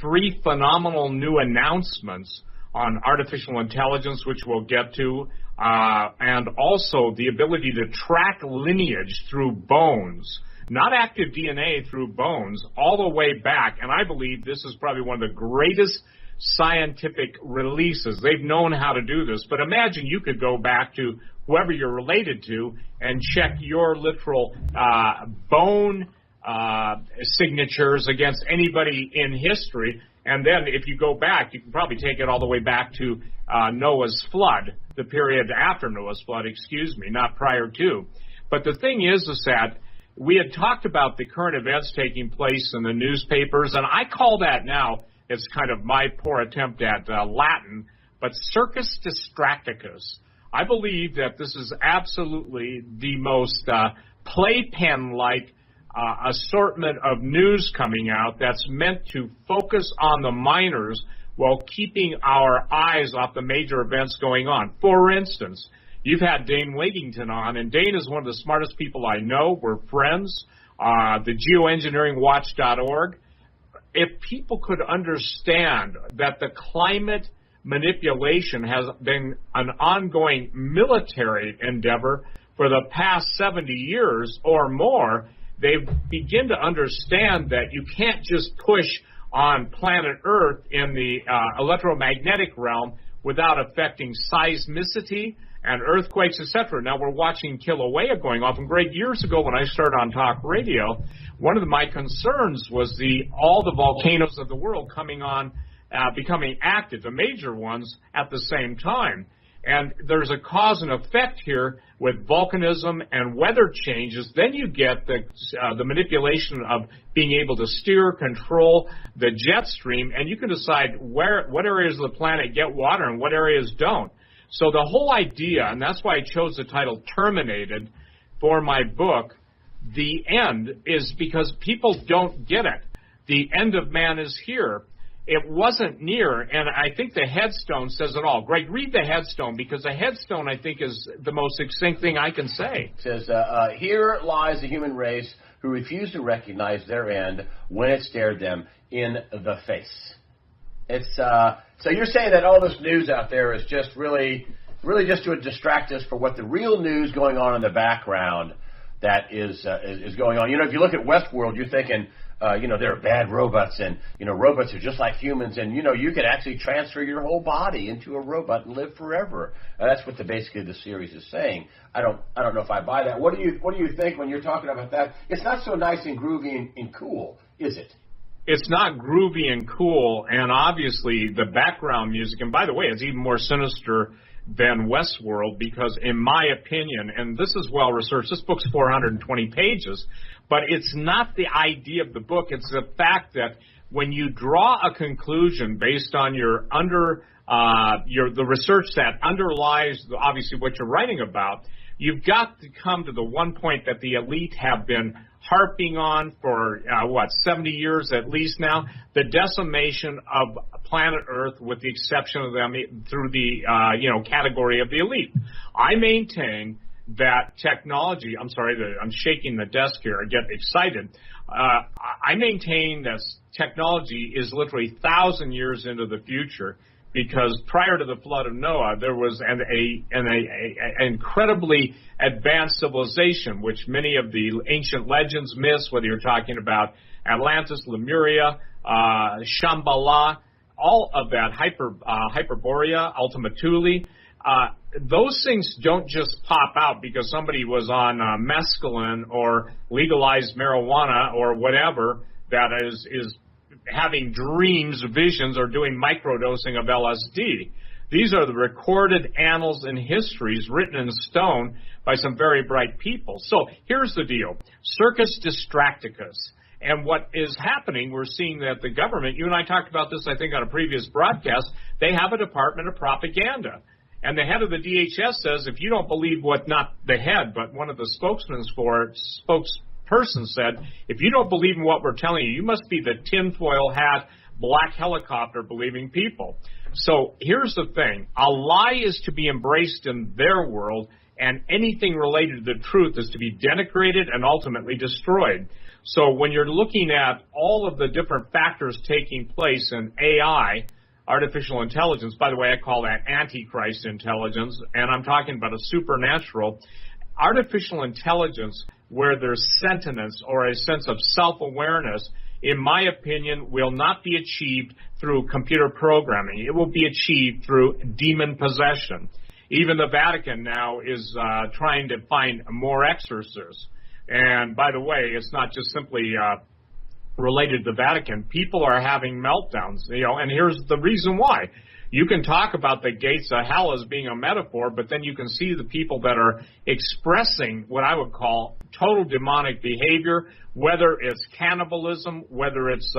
3 phenomenal new announcements on artificial intelligence, which we'll get to, and also the ability to track lineage through bones, not active DNA, through bones, all the way back. And I believe this is probably one of the greatest scientific releases. They've known how to do this, but imagine you could go back to whoever you're related to and check your literal bone signatures against anybody in history. And then if you go back, you can probably take it all the way back to Noah's flood, the period after Noah's flood, not prior to. But the thing is that we had talked about the current events taking place in the newspapers, and I call that now, it's kind of my poor attempt at Latin, but circus distracticus. I believe that this is absolutely the most playpen-like assortment of news coming out that's meant to focus on the minors while keeping our eyes off the major events going on. For instance, you've had Dane Wiggington on, and Dane is one of the smartest people I know. We're friends. The geoengineeringwatch.org. If people could understand that the climate manipulation has been an ongoing military endeavor for the past 70 years or more, they begin to understand that you can't just push on planet Earth in the electromagnetic realm without affecting seismicity and earthquakes, etc. Now, we're watching Kilauea going off. And Greg, years ago when I started on talk radio, one of my concerns was all the volcanoes of the world coming on, becoming active, the major ones, at the same time. And there's a cause and effect here with volcanism and weather changes. Then you get the manipulation of being able to steer, control the jet stream, and you can decide what areas of the planet get water and what areas don't. So the whole idea, and that's why I chose the title Terminated for my book, The End, is because people don't get it. The end of man is here. It wasn't near, and I think the headstone says it all. Greg, read the headstone, because the headstone, I think, is the most succinct thing I can say. It says, here lies the human race who refused to recognize their end when it stared them in the face. It's so you're saying that all this news out there is just really just to distract us for what the real news going on in the background that is going on. You know, if you look at Westworld, you're thinking, there are bad robots, and, robots are just like humans, and, you could actually transfer your whole body into a robot and live forever. That's what basically the series is saying. I don't know if I buy that. What do you think when you're talking about that? It's not so nice and groovy and cool, is it? It's not groovy and cool, and obviously the background music, and by the way, it's even more sinister than Westworld, because in my opinion, and this is well researched, this book's 420 pages, but it's not the idea of the book, it's the fact that when you draw a conclusion based on the research that underlies obviously what you're writing about, you've got to come to the one point that the elite have been harping on for, 70 years at least now, the decimation of planet Earth, with the exception of them through the, category of the elite. I maintain that technology, I'm shaking the desk here, I get excited. I maintain that technology is literally 1,000 years into the future, because prior to the flood of Noah, there was an incredibly advanced civilization, which many of the ancient legends, myths, whether you're talking about Atlantis, Lemuria, Shambhala, all of that, Hyperborea, Ultima Thule, those things don't just pop out because somebody was on mescaline or legalized marijuana or whatever that is having dreams, visions, or doing microdosing of LSD. These are the recorded annals and histories written in stone by some very bright people. So here's the deal. Circus distracticus. And what is happening, we're seeing that the government, you and I talked about this, I think, on a previous broadcast, they have a department of propaganda. And the head of the DHS says, if you don't believe what, not the head, but one of the spokesperson said, if you don't believe in what we're telling you, you must be the tinfoil hat, black helicopter believing people. So here's the thing. A lie is to be embraced in their world, and anything related to the truth is to be denigrated and ultimately destroyed. So when you're looking at all of the different factors taking place in AI, artificial intelligence, by the way, I call that Antichrist intelligence, and I'm talking about a supernatural artificial intelligence where there's sentience or a sense of self-awareness, in my opinion, will not be achieved through computer programming. It will be achieved through demon possession. Even the Vatican now is trying to find more exorcists. And by the way, it's not just simply related to the Vatican. People are having meltdowns, and here's the reason why. You can talk about the gates of hell as being a metaphor, but then you can see the people that are expressing what I would call total demonic behavior, whether it's cannibalism, whether it's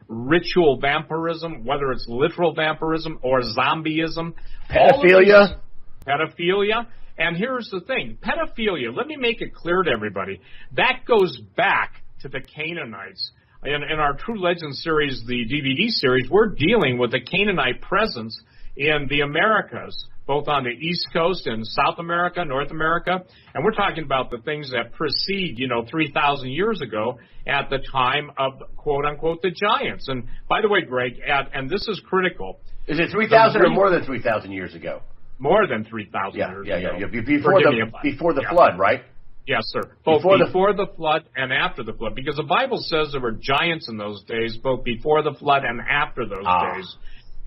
ritual vampirism, whether it's literal vampirism or zombieism. Pedophilia. And here's the thing. Pedophilia, let me make it clear to everybody, that goes back to the Canaanites. In our True Legend series, the DVD series, we're dealing with the Canaanite presence in the Americas, both on the East Coast and South America, North America. And we're talking about the things that precede, 3,000 years ago at the time of, quote-unquote, the giants. And by the way, Greg, and this is critical. Is it 3,000 or more than 3,000 years ago? More than 3,000 years ago. Yeah. Before the flood, right? Yes, sir. Both before the flood and after the flood, because the Bible says there were giants in those days, both before the flood and after those days.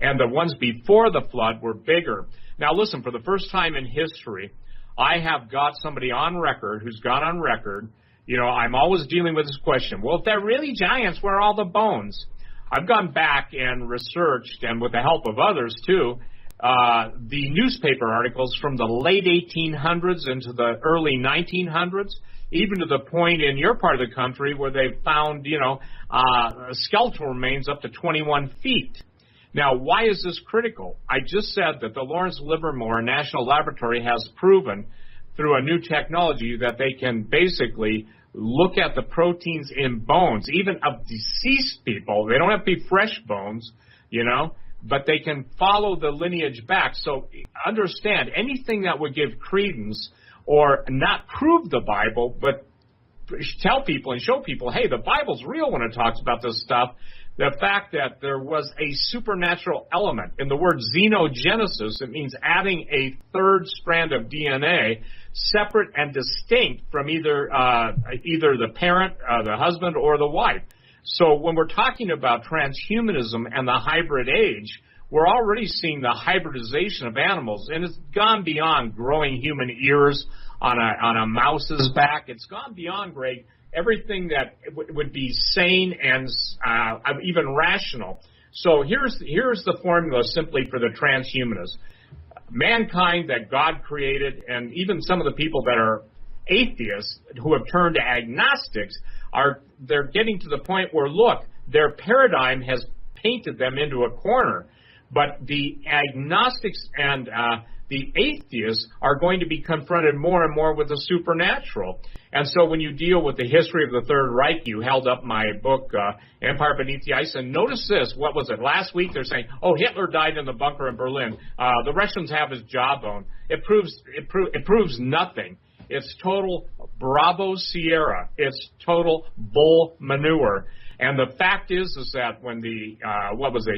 And the ones before the flood were bigger. Now, listen, for the first time in history, I have got somebody on record who's gone on record. I'm always dealing with this question. Well, if they're really giants, where are all the bones? I've gone back and researched, and with the help of others, too, the newspaper articles from the late 1800s into the early 1900s, even to the point in your part of the country where they've found, skeletal remains up to 21 feet. Now, why is this critical? I just said that the Lawrence Livermore National Laboratory has proven through a new technology that they can basically look at the proteins in bones, even of deceased people. They don't have to be fresh bones, but they can follow the lineage back. So understand, anything that would give credence or not prove the Bible, but tell people and show people, hey, the Bible's real when it talks about this stuff, the fact that there was a supernatural element. In the word xenogenesis, it means adding a third strand of DNA, separate and distinct from either the parent, the husband, or the wife. So when we're talking about transhumanism and the hybrid age, we're already seeing the hybridization of animals, and it's gone beyond growing human ears on a mouse's back. It's gone beyond, Greg, everything that would be sane and even rational. So here's the formula simply for the transhumanists. Mankind that God created, and even some of the people that are atheists who have turned to agnostics, they're getting to the point where, look, their paradigm has painted them into a corner. But the agnostics and the atheists are going to be confronted more and more with the supernatural. And so when you deal with the history of the Third Reich, you held up my book, Empire Beneath the Ice, and notice this. What was it? Last week they're saying, oh, Hitler died in the bunker in Berlin. The Russians have his jawbone. It proves nothing. It's total Bravo Sierra. It's total bull manure. And the fact is that when the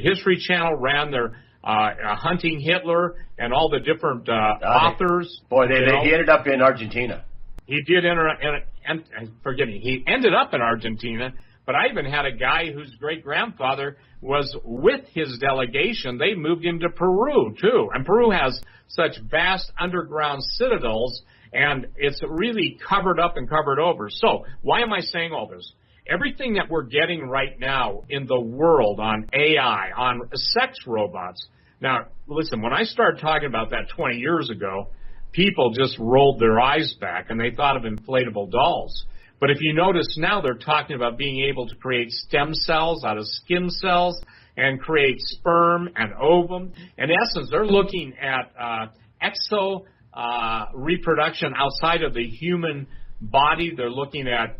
History Channel ran their hunting Hitler and all the different authors. Boy, he ended up in Argentina. He did he ended up in Argentina, but I even had a guy whose great-grandfather was with his delegation. They moved him to Peru, too. And Peru has such vast underground citadels, and it's really covered up and covered over. So why am I saying all this? Everything that we're getting right now in the world on AI, on sex robots. Now, listen, when I started talking about that 20 years ago, people just rolled their eyes back and they thought of inflatable dolls. But if you notice now, they're talking about being able to create stem cells out of skin cells and create sperm and ovum. In essence, they're looking at reproduction outside of the human body. They're looking at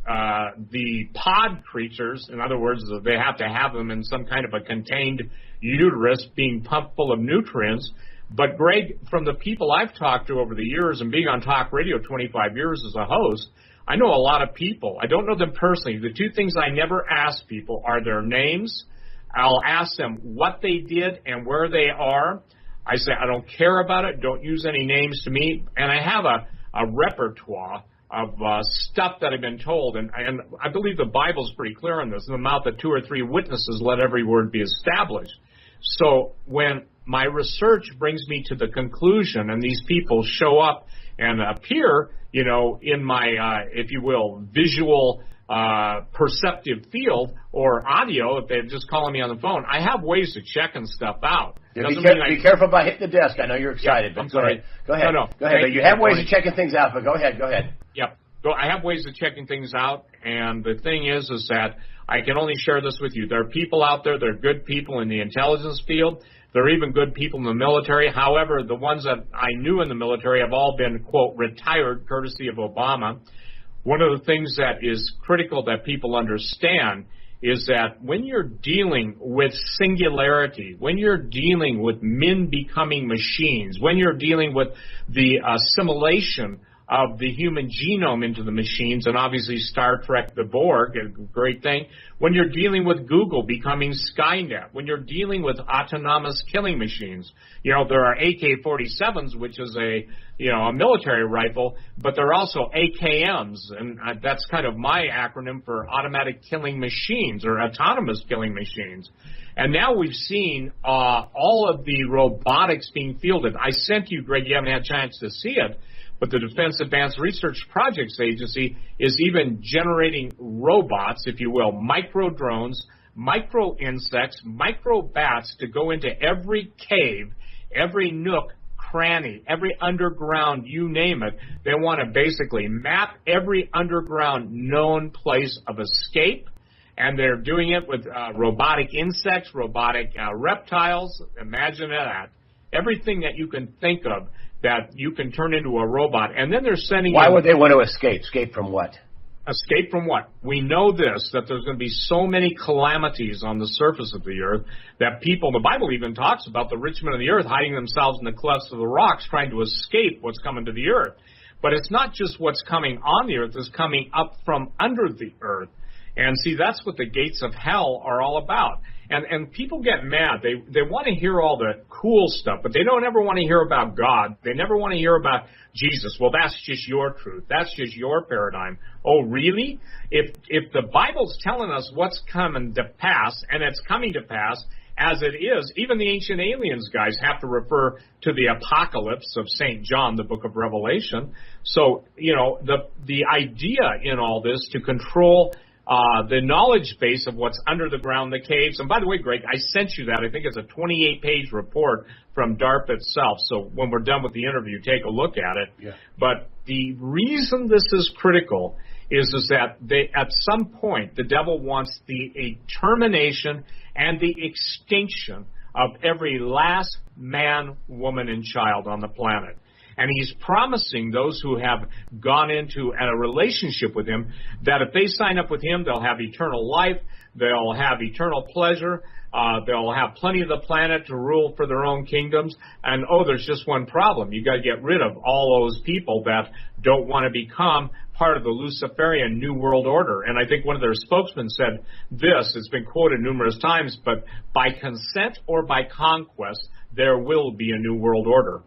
the pod creatures. In other words, they have to have them in some kind of a contained uterus being pumped full of nutrients. But, Greg, from the people I've talked to over the years and being on talk radio 25 years as a host, I know a lot of people. I don't know them personally. The two things I never ask people are their names. I'll ask them what they did and where they are. I say, I don't care about it. Don't use any names to me. And I have a repertoire of stuff that I've been told. And I believe the Bible's pretty clear on this. In the mouth of 2 or 3 witnesses, let every word be established. So when my research brings me to the conclusion and these people show up and appear, in my, if you will, visual perceptive field or audio, if they're just calling me on the phone, I have ways of checking stuff out. Yeah, be careful about hitting the desk. I know you're excited, but go ahead. Go ahead. No. Go ahead. But you have ways of checking things out, but go ahead. Yep. I have ways of checking things out, and the thing is that I can only share this with you. There are people out there, there are good people in the intelligence field. There are even good people in the military. However, the ones that I knew in the military have all been, quote, retired courtesy of Obama. One of the things that is critical that people understand is that when you're dealing with singularity, when you're dealing with men becoming machines, when you're dealing with the assimilation of the human genome into the machines, and obviously Star Trek, the Borg, a great thing. When you're dealing with Google becoming Skynet, when you're dealing with autonomous killing machines, there are AK-47s, which is a military rifle, but there are also AKMs, and that's kind of my acronym for automatic killing machines or autonomous killing machines. And now we've seen all of the robotics being fielded. I sent you, Greg, you haven't had a chance to see it, but the Defense Advanced Research Projects Agency is even generating robots, if you will, micro drones, micro insects, micro bats to go into every cave, every nook, cranny, every underground, you name it. They want to basically map every underground known place of escape, and they're doing it with robotic insects, robotic reptiles. Imagine that. Everything that you can think of that you can turn into a robot. And then they're sending... Why would they want to escape? Escape from what? Escape from what? We know this, that there's going to be so many calamities on the surface of the earth that people, the Bible even talks about the rich men of the earth hiding themselves in the clefts of the rocks trying to escape what's coming to the earth. But it's not just what's coming on the earth, it's coming up from under the earth. And see, that's what the gates of hell are all about. And people get mad. They want to hear all the cool stuff, but they don't ever want to hear about God. They never want to hear about Jesus. Well, that's just your truth. That's just your paradigm. Oh, really? If the Bible's telling us what's coming to pass, and it's coming to pass as it is, even the ancient aliens guys have to refer to the apocalypse of St. John, the book of Revelation. So, the idea in all this to control the knowledge base of what's under the ground, the caves. And by the way, Greg, I sent you that. I think it's a 28-page report from DARPA itself. So when we're done with the interview, take a look at it. Yeah. But the reason this is critical is that at some point the devil wants the termination and the extinction of every last man, woman, and child on the planet. And he's promising those who have gone into a relationship with him that if they sign up with him, they'll have eternal life, they'll have eternal pleasure, they'll have plenty of the planet to rule for their own kingdoms. And, there's just one problem. You've got to get rid of all those people that don't want to become part of the Luciferian New World Order. And I think one of their spokesmen said this, it's been quoted numerous times, but by consent or by conquest, there will be a New World Order.